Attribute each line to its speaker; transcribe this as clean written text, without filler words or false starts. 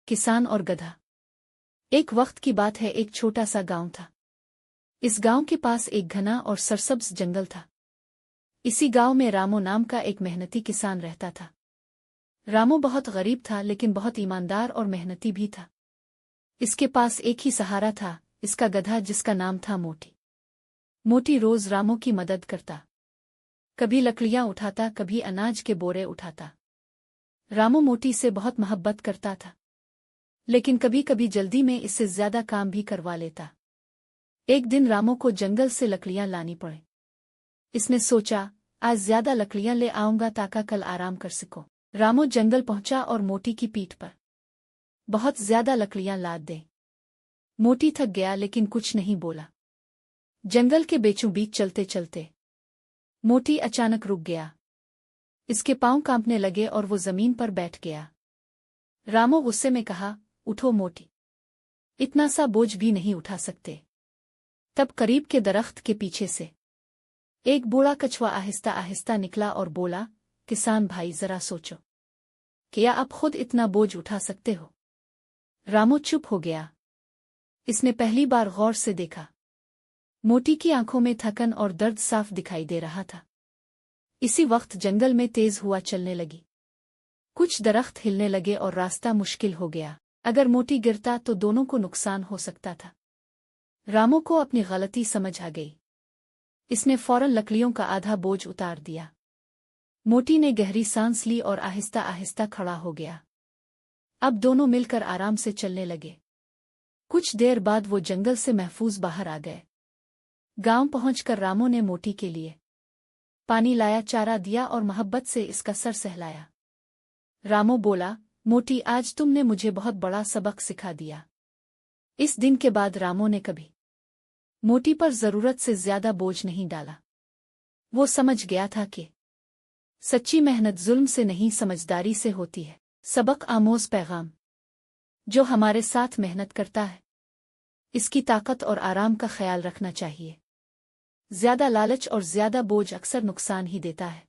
Speaker 1: किसान और गधा। एक वक्त की बात है, एक छोटा सा गांव था। इस गांव के पास एक घना और सरसब्ज जंगल था। इसी गांव में रामू नाम का एक मेहनती किसान रहता था। रामू बहुत गरीब था, लेकिन बहुत ईमानदार और मेहनती भी था। इसके पास एक ही सहारा था, इसका गधा, जिसका नाम था मोटी। मोटी रोज रामू की मदद करता, कभी लकड़ियां उठाता, कभी अनाज के बोरे उठाता। रामू मोटी से बहुत मोहब्बत करता था, लेकिन कभी कभी जल्दी में इससे ज्यादा काम भी करवा लेता। एक दिन रामू को जंगल से लकड़ियां लानी पड़े। इसने सोचा, आज ज्यादा लकड़ियां ले आऊंगा ताकि कल आराम कर सको। रामू जंगल पहुंचा और मोटी की पीठ पर बहुत ज्यादा लकड़ियां लाद दे। मोटी थक गया, लेकिन कुछ नहीं बोला। जंगल के बीचों बीच चलते चलते मोटी अचानक रुक गया। इसके पांव कांपने लगे और वो जमीन पर बैठ गया। रामू गुस्से में कहा, उठो मोटी, इतना सा बोझ भी नहीं उठा सकते। तब करीब के दरख्त के पीछे से एक बूढ़ा कछुआ आहिस्ता आहिस्ता निकला और बोला, किसान भाई, जरा सोचो, क्या आप खुद इतना बोझ उठा सकते हो? रामू चुप हो गया। इसने पहली बार गौर से देखा। मोटी की आंखों में थकन और दर्द साफ दिखाई दे रहा था। इसी वक्त जंगल में तेज हवा चलने लगी। कुछ दरख्त हिलने लगे और रास्ता मुश्किल हो गया। अगर मोटी गिरता तो दोनों को नुकसान हो सकता था। रामू को अपनी गलती समझ आ गई। इसने फौरन लकड़ियों का आधा बोझ उतार दिया। मोटी ने गहरी सांस ली और आहिस्ता आहिस्ता खड़ा हो गया। अब दोनों मिलकर आराम से चलने लगे। कुछ देर बाद वो जंगल से महफूज बाहर आ गए। गांव पहुंचकर रामू ने मोटी के लिए पानी लाया, चारा दिया और मोहब्बत से इसका सर सहलाया। रामू बोला, मोटी, आज तुमने मुझे बहुत बड़ा सबक सिखा दिया। इस दिन के बाद रामू ने कभी मोटी पर जरूरत से ज्यादा बोझ नहीं डाला। वो समझ गया था कि सच्ची मेहनत जुल्म से नहीं, समझदारी से होती है। सबक आमोज पैगाम, जो हमारे साथ मेहनत करता है, इसकी ताकत और आराम का ख्याल रखना चाहिए। ज्यादा लालच और ज्यादा बोझ अक्सर नुकसान ही देता है।